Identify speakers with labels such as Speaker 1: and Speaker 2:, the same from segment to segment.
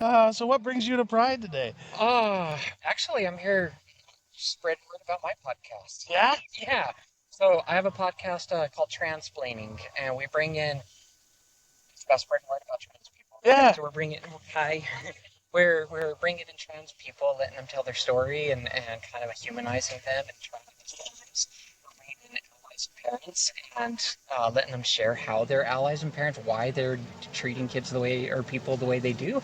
Speaker 1: So what brings you to Pride today?
Speaker 2: Actually, I'm here spreading word about my podcast.
Speaker 1: Yeah?
Speaker 2: Yeah. So I have a podcast called Transplaining, and we bring in it's about spreading word about trans people.
Speaker 1: Yeah.
Speaker 2: So we're bringing hi, we're bringing in trans people, letting them tell their story, and kind of humanizing them and trying to understand this. We're bringing in allies and parents, and letting them share how they're allies and parents, why they're treating kids the way or people the way they do,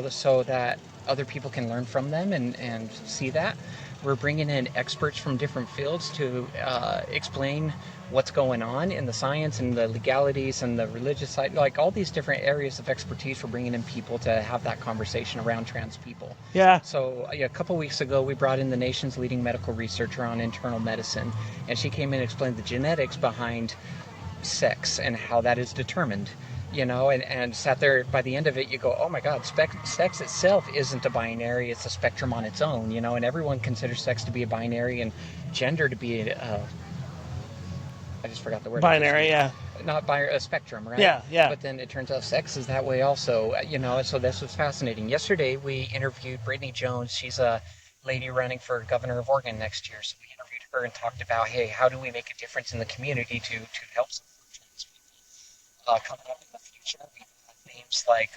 Speaker 2: so that other people can learn from them and see that. We're bringing in experts from different fields to explain what's going on in the science and the legalities and the religious side, like all these different areas of expertise. We're bringing in people to have that conversation around trans people.
Speaker 1: Yeah.
Speaker 2: So yeah, a couple weeks ago, we brought in the nation's leading medical researcher on internal medicine, and she came in and explained the genetics behind sex and how that is determined, and sat there. By the end of it, you go, oh my god, sex itself isn't a binary, it's a spectrum on its own, and everyone considers sex to be a binary and gender to be I just forgot the word I just
Speaker 1: Binary,
Speaker 2: used.
Speaker 1: yeah.
Speaker 2: Not binary, a spectrum, right?
Speaker 1: Yeah, yeah.
Speaker 2: But then it turns out sex is that way also, so this was fascinating. Yesterday, we interviewed Brittany Jones. She's a lady running for governor of Oregon next year. So we interviewed her and talked about, hey, how do we make a difference in the community to help support trans people? Coming up in the future, we've got names like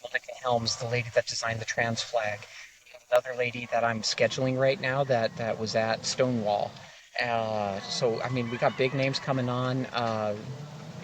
Speaker 2: Monica Helms, the lady that designed the trans flag. We have another lady that I'm scheduling right now that was at Stonewall. So I mean, we got big names coming on.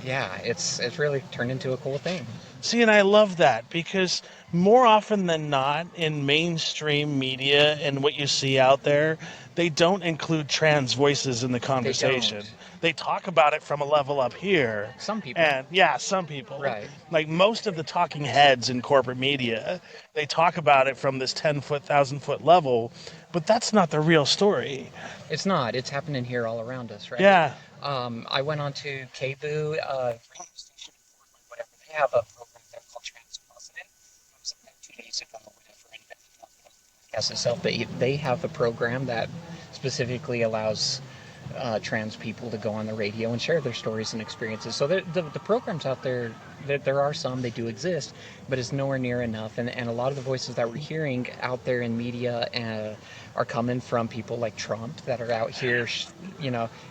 Speaker 2: Yeah, it's really turned into a cool thing.
Speaker 1: See, and I love that because more often than not in mainstream media and what you see out there, they don't include trans voices in the
Speaker 2: They
Speaker 1: conversation.
Speaker 2: don't.
Speaker 1: They talk about it from a level up here.
Speaker 2: Some people,
Speaker 1: And yeah, some people,
Speaker 2: right?
Speaker 1: like most of the talking heads in corporate media, they talk about it from this 10-foot, 1,000-foot level, but that's not the real story.
Speaker 2: It's not. It's happening here all around us, right?
Speaker 1: Yeah.
Speaker 2: I went on to KBOO, radio station in Portland, whatever. They have a program there called Trans Positive. It was like 2 days ago, whatever, and the podcast itself. They have a program that specifically allows trans people to go on the radio and share their stories and experiences. So the programs out there, there are some, they do exist, but it's nowhere near enough. And a lot of the voices that we're hearing out there in media are coming from people like Trump that are out here,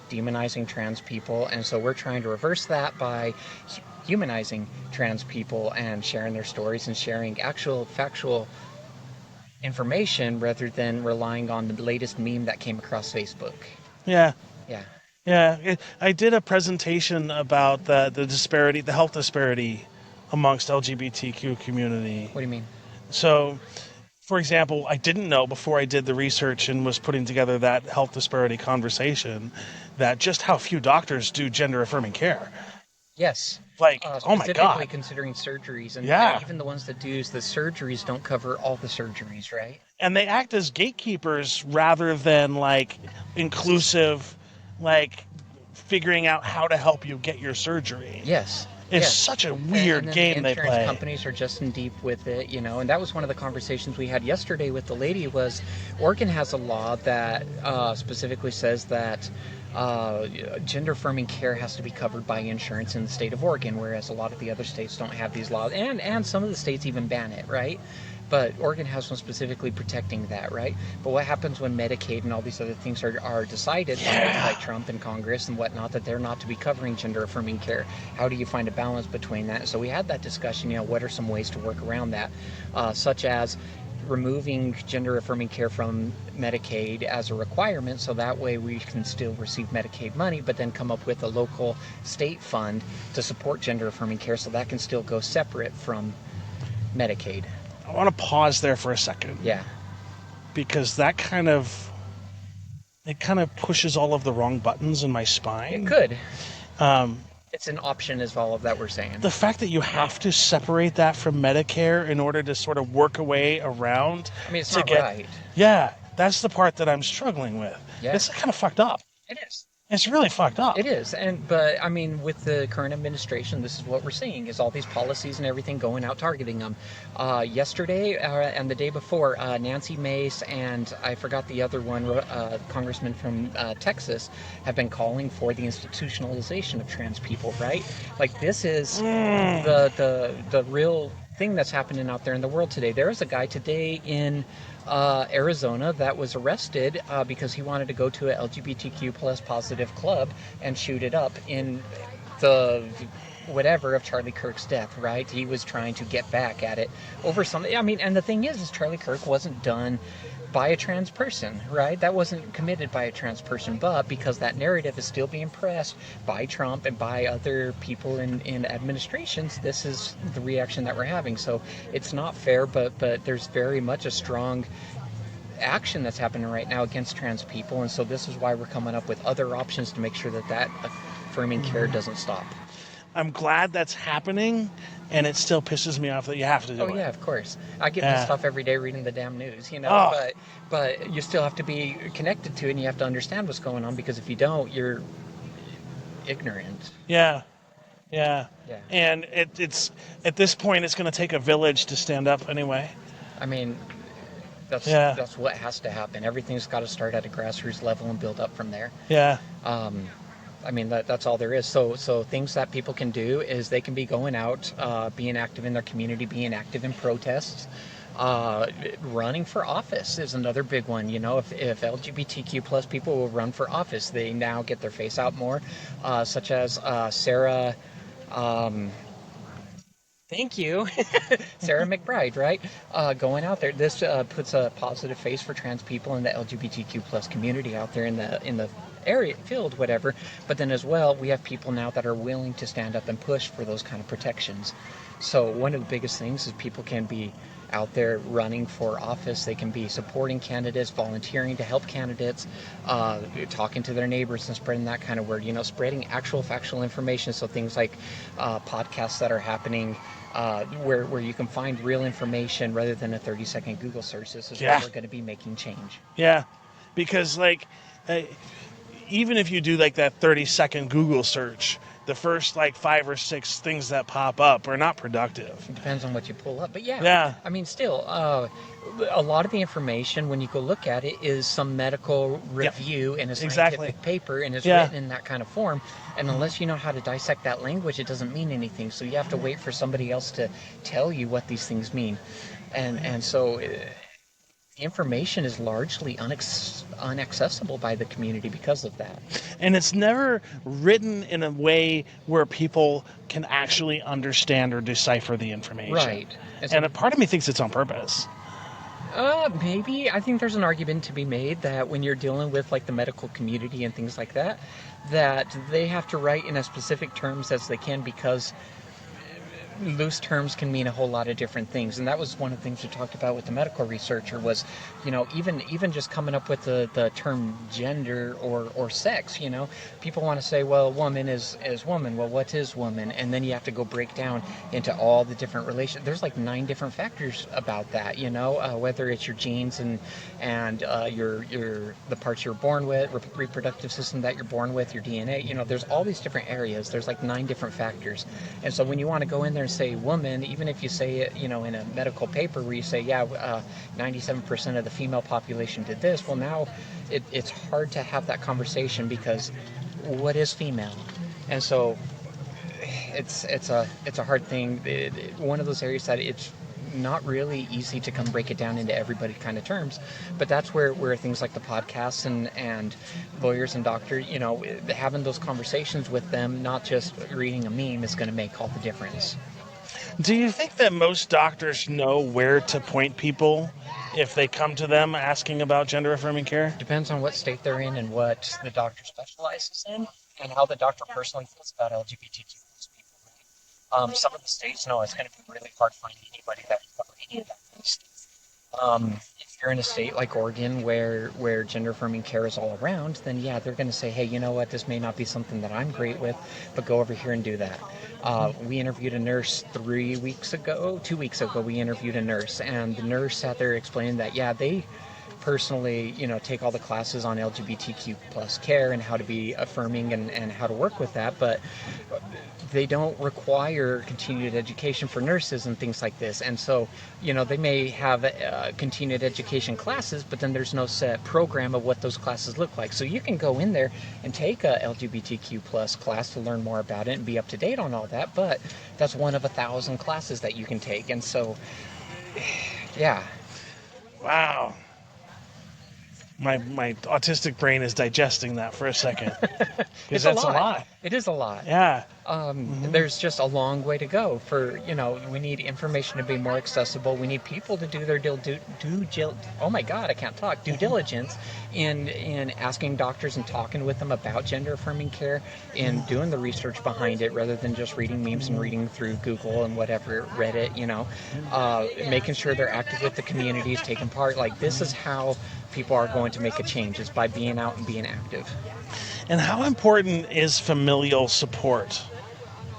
Speaker 2: demonizing trans people. And so we're trying to reverse that by humanizing trans people and sharing their stories and sharing actual factual information rather than relying on the latest meme that came across Facebook.
Speaker 1: Yeah.
Speaker 2: Yeah.
Speaker 1: Yeah, I did a presentation about the disparity, the health disparity amongst LGBTQ community.
Speaker 2: What do you mean?
Speaker 1: So, for example, I didn't know before I did the research and was putting together that health disparity conversation that just how few doctors do gender affirming care.
Speaker 2: Yes.
Speaker 1: Like, oh my
Speaker 2: Specifically
Speaker 1: God.
Speaker 2: considering surgeries, and
Speaker 1: Yeah.
Speaker 2: even the ones that do the surgeries don't cover all the surgeries, right?
Speaker 1: And they act as gatekeepers rather than like inclusive, like figuring out how to help you get your surgery.
Speaker 2: Yes.
Speaker 1: It's
Speaker 2: Yes.
Speaker 1: such a
Speaker 2: And
Speaker 1: weird
Speaker 2: then
Speaker 1: game
Speaker 2: the
Speaker 1: they
Speaker 2: insurance
Speaker 1: play.
Speaker 2: companies are just in deep with it, and that was one of the conversations we had yesterday with the lady. Was Oregon has a law that specifically says that gender affirming care has to be covered by insurance in the state of Oregon, whereas a lot of the other states don't have these laws, and some of the states even ban it, right? But Oregon has one specifically protecting that, right? But what happens when Medicaid and all these other things are decided by Trump and Congress and whatnot, that they're not to be covering gender affirming care? How do you find a balance between that? So we had that discussion, what are some ways to work around that, such as removing gender affirming care from Medicaid as a requirement, so that way we can still receive Medicaid money, but then come up with a local state fund to support gender affirming care, so that can still go separate from Medicaid.
Speaker 1: I want to pause there for a second.
Speaker 2: Yeah.
Speaker 1: Because it kind of pushes all of the wrong buttons in my spine.
Speaker 2: It could.
Speaker 1: Um,
Speaker 2: It's an option is all of that we're saying.
Speaker 1: the fact that you have to separate that from Medicare in order to sort of work a way around.
Speaker 2: I mean, it's
Speaker 1: to
Speaker 2: not
Speaker 1: get,
Speaker 2: right.
Speaker 1: Yeah, that's the part that I'm struggling with.
Speaker 2: Yeah.
Speaker 1: It's kind of fucked up.
Speaker 2: It is.
Speaker 1: It's really fucked up.
Speaker 2: It is, but I mean, with the current administration, this is what we're seeing: is all these policies and everything going out targeting them. Yesterday and the day before, Nancy Mace and I forgot the other one, congressman from Texas, have been calling for the institutionalization of trans people. Right? Like this is the real thing that's happening out there in the world today. There is a guy today in Arizona that was arrested because he wanted to go to a LGBTQ plus positive club and shoot it up in the whatever of Charlie Kirk's death, right? He was trying to get back at it over something. I mean, and the thing is Charlie Kirk wasn't done by a trans person, right? That wasn't committed by a trans person, but because that narrative is still being pressed by Trump and by other people in administrations, this is the reaction that we're having. So it's not fair, but there's very much a strong action that's happening right now against trans people, and so this is why we're coming up with other options to make sure that affirming care doesn't stop.
Speaker 1: I'm glad that's happening, and it still pisses me off that you have to do it.
Speaker 2: Oh yeah, of course. I get pissed off every day reading the damn news, but you still have to be connected to it, and you have to understand what's going on, because if you don't, you're ignorant.
Speaker 1: Yeah. And it's at this point, it's going to take a village to stand up anyway.
Speaker 2: I mean, that's what has to happen. Everything's got to start at a grassroots level and build up from there.
Speaker 1: Yeah.
Speaker 2: I mean, that's all there is. So things that people can do is they can be going out, being active in their community, being active in protests. Running for office is another big one. If LGBTQ plus people will run for office, they now get their face out more, such as Sarah. Thank you, Sarah McBride, right? Going out there, this puts a positive face for trans people and the LGBTQ plus community out there in the area, field, whatever. But then as well, we have people now that are willing to stand up and push for those kind of protections. So one of the biggest things is people can be out there running for office. They can be supporting candidates, volunteering to help candidates, talking to their neighbors and spreading that kind of word, spreading actual factual information. So things like podcasts that are happening where you can find real information rather than a 30-second Google search. This is where we're going to be making change.
Speaker 1: Yeah, because even if you do that 30-second Google search, the first 5 or 6 things that pop up are not productive.
Speaker 2: It depends on what you pull up, but yeah. I mean, still, a lot of the information when you go look at it is some medical review in a scientific paper, and it's written in that kind of form. And unless you know how to dissect that language, it doesn't mean anything. So you have to wait for somebody else to tell you what these things mean, and so. Information is largely inaccessible by the community because of that.
Speaker 1: And it's never written in a way where people can actually understand or decipher the information.
Speaker 2: Right.
Speaker 1: And a part of me thinks it's on purpose.
Speaker 2: Maybe. I think there's an argument to be made that when you're dealing with the medical community and things like that, that they have to write in as specific terms as they can, because loose terms can mean a whole lot of different things. And that was one of the things we talked about with the medical researcher was, even just coming up with the term gender or sex, people want to say, well, woman is woman. Well, what is woman? And then you have to go break down into all the different relations. There's 9 different factors about that, whether it's your genes and the parts you're born with, reproductive system that you're born with, your DNA, there's all these different areas. There's 9 different factors. And so when you want to go in there and say woman, even if you say it, in a medical paper where you say, 97% of the female population did this, well, now it's hard to have that conversation, because what is female? And so it's a hard thing. One of those areas that it's not really easy to come break it down into everybody kind of terms, but that's where things like the podcasts and lawyers and doctors, having those conversations with them, not just reading a meme, is going to make all the difference.
Speaker 1: Do you think that most doctors know where to point people if they come to them asking about gender-affirming care?
Speaker 2: Depends on what state they're in and what the doctor specializes in, and how the doctor personally feels about LGBTQ people. Some of the states know it's going to be really hard finding anybody that can cover any of that kind of stuff. If you're in a state like Oregon where gender-affirming care is all around, then they're going to say, hey, you know what, this may not be something that I'm great with, but go over here and do that. We interviewed a nurse 2 weeks ago, we interviewed a nurse, and the nurse sat there explaining that, personally, take all the classes on LGBTQ plus care and how to be affirming and how to work with that, but they don't require continued education for nurses and things like this. And so, they may have continued education classes, but then there's no set program of what those classes look like. So you can go in there and take a LGBTQ plus class to learn more about it and be up to date on all that, but that's one of 1,000 classes that you can take. And so, yeah.
Speaker 1: Wow. My autistic brain is digesting that for a second. Because that's a lot.
Speaker 2: It is a lot.
Speaker 1: Yeah.
Speaker 2: There's just a long way to go for, we need information to be more accessible. We need people to do their due diligence in asking doctors and talking with them about gender affirming care and doing the research behind it rather than just reading memes and reading through Google and whatever, Reddit, making sure they're active with the communities, taking part. Like, this is how people are going to make a change, is by being out and being active.
Speaker 1: And how important is familial support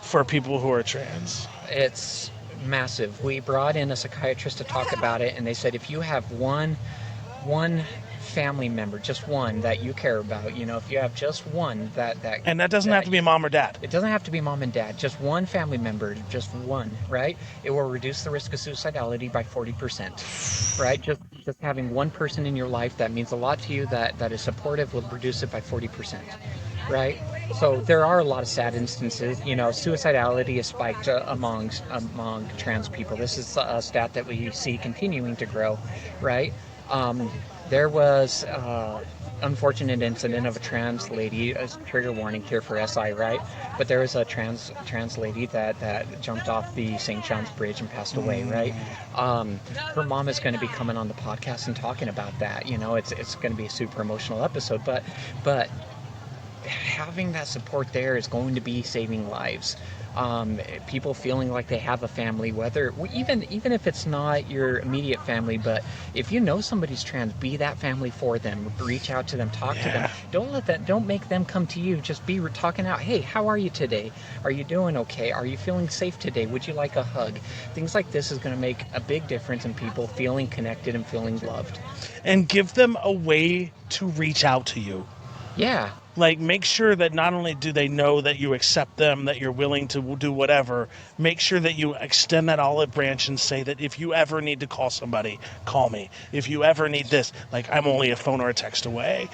Speaker 1: for people who are trans?
Speaker 2: It's massive. We brought in a psychiatrist to talk about it, and they said if you have one family member, just one that you care about, if you have just one that
Speaker 1: and that doesn't have to be mom or dad.
Speaker 2: It doesn't have to be mom and dad. Just one family member, just one, right? It will reduce the risk of suicidality by 40%, right? Just having one person in your life that means a lot to you, that is supportive, will reduce it by 40%, right? So there are a lot of sad instances. Suicidality is spiked among trans people. This is a stat that we see continuing to grow, right? There was unfortunate incident of a trans lady, a trigger warning here for SI, right? But there was a trans lady that jumped off the St. John's Bridge and passed away, right? Her mom is going to be coming on the podcast and talking about that. It's going to be a super emotional episode, but having that support there is going to be saving lives. People feeling like they have a family, whether even if it's not your immediate family, but if you know somebody's trans, be that family for them. Reach out to them, talk to them. Don't make them come to you. Just be talking out. Hey, how are you today? Are you doing okay? Are you feeling safe today? Would you like a hug? Things like this is going to make a big difference in people feeling connected and feeling loved.
Speaker 1: And give them a way to reach out to you.
Speaker 2: Yeah.
Speaker 1: Like, make sure that not only do they know that you accept them, that you're willing to do whatever, make sure that you extend that olive branch and say that if you ever need to call somebody, call me. If you ever need this, like, I'm only a phone or a text away.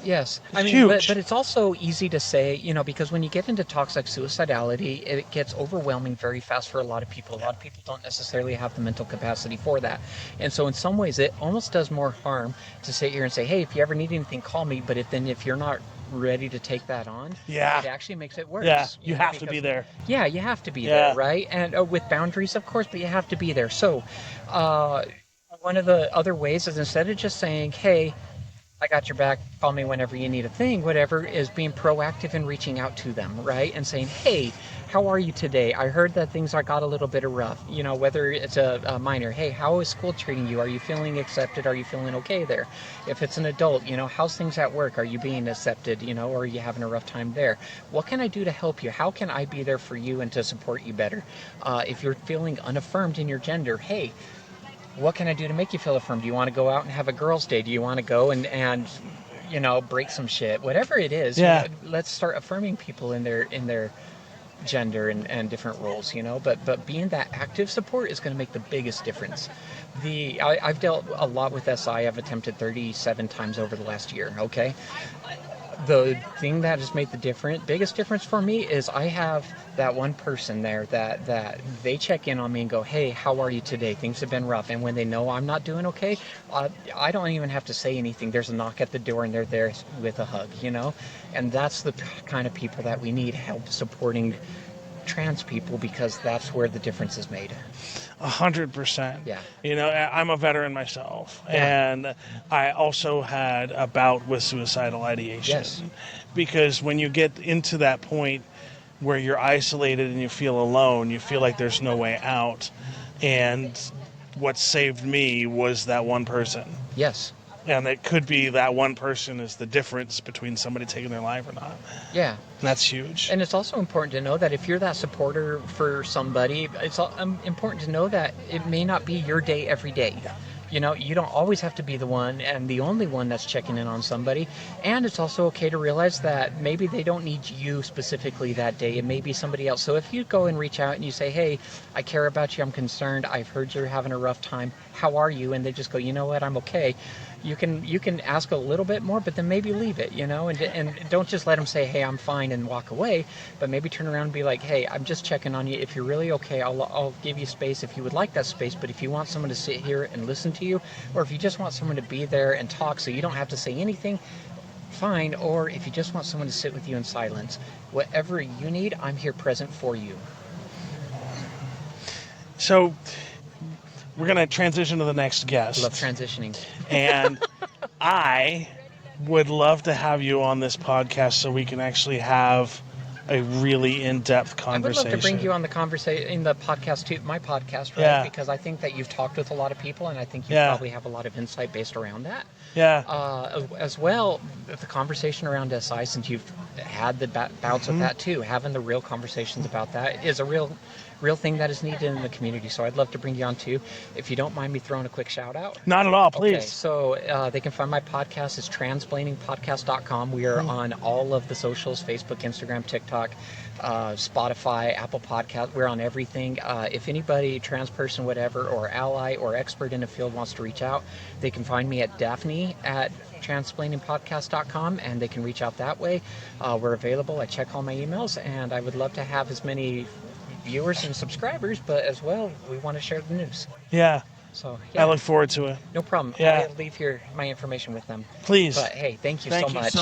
Speaker 2: Yes.
Speaker 1: Huge.
Speaker 2: But it's also easy to say, because when you get into talks like suicidality, it gets overwhelming very fast for a lot of people. A lot of people don't necessarily have the mental capacity for that. And so in some ways, it almost does more harm to sit here and say, hey, if you ever need anything, call me. But if you're not ready to take that on, it actually makes it worse.
Speaker 1: Yeah, you have to be there.
Speaker 2: Yeah, you have to be there, right? And with boundaries, of course, but you have to be there. So one of the other ways is, instead of just saying, hey, I got your back, call me whenever you need a thing, whatever, is being proactive and reaching out to them, right? And saying, hey, how are you today? I heard that things got a little bit rough, whether it's a minor. Hey, how is school treating you? Are you feeling accepted? Are you feeling okay there? If it's an adult, how's things at work? Are you being accepted, or are you having a rough time there? What can I do to help you? How can I be there for you and to support you better? If you're feeling unaffirmed in your gender, hey, what can I do to make you feel affirmed? Do you want to go out and have a girls' day? Do you want to go and break some shit? Whatever it is, let's start affirming people in their gender and different roles, but being that active support is going to make the biggest difference. I've dealt a lot with SI. I've attempted 37 times over the last year, okay? The thing that has made the biggest difference for me is I have that one person there that they check in on me and go, hey, how are you today? Things have been rough. And when they know I'm not doing okay, I don't even have to say anything. There's a knock at the door and they're there with a hug, And that's the kind of people that we need help supporting trans people, because that's where the difference is made.
Speaker 1: 100%.
Speaker 2: Yeah.
Speaker 1: I'm a veteran myself, and I also had a bout with suicidal ideation.
Speaker 2: Yes.
Speaker 1: Because when you get into that point where you're isolated and you feel alone, you feel like there's no way out. And what saved me was that one person.
Speaker 2: Yes.
Speaker 1: And it could be that one person is the difference between somebody taking their life or not.
Speaker 2: Yeah.
Speaker 1: And that's huge.
Speaker 2: And it's also important to know that if you're that supporter for somebody, it's important to know that it may not be your day every day. You know, you don't always have to be the one and the only one that's checking in on somebody. And it's also okay to realize that maybe they don't need you specifically that day. It may be somebody else. So if you go and reach out and you say, hey, I care about you, I'm concerned, I've heard you're having a rough time, how are you? And they just go, you know what, I'm okay. You can ask a little bit more, but then maybe leave it, you know, and don't just let them say, hey, I'm fine, and walk away, but maybe turn around and be like, hey, I'm just checking on you. If you're really okay, I'll give you space if you would like that space, but if you want someone to sit here and listen to you, or if you just want someone to be there and talk so you don't have to say anything, fine. Or if you just want someone to sit with you in silence, whatever you need, I'm here present for you.
Speaker 1: So we're going to transition to the next guest.
Speaker 2: Love transitioning.
Speaker 1: And I would love to have you on this podcast so we can actually have a really in-depth conversation.
Speaker 2: I would love to bring you on the conversation in the podcast too, my podcast, right?
Speaker 1: Yeah.
Speaker 2: Because I think that you've talked with a lot of people, and I think you
Speaker 1: Yeah.
Speaker 2: probably have a lot of insight based around that.
Speaker 1: Yeah.
Speaker 2: As well, the conversation around SI, since you've had the bouts of that too, having the real conversations about that is a real thing that is needed in the community. So I'd love to bring you on too. If you don't mind me throwing a quick shout out.
Speaker 1: Not at all, please.
Speaker 2: Okay, so they can find my podcast. It's transplainingpodcast.com. We are on all of the socials, Facebook, Instagram, TikTok, Spotify, Apple Podcast. We're on everything. If anybody, trans person, whatever, or ally or expert in a field wants to reach out, they can find me at Daphne at transplainingpodcast.com, and they can reach out that way. We're available. I check all my emails, and I would love to have as many viewers and subscribers, but as well, we want to share the news.
Speaker 1: Yeah.
Speaker 2: So
Speaker 1: I look forward to it.
Speaker 2: no problem.
Speaker 1: Yeah.
Speaker 2: I'll leave here my information with them.
Speaker 1: Please.
Speaker 2: But hey, thank you so much.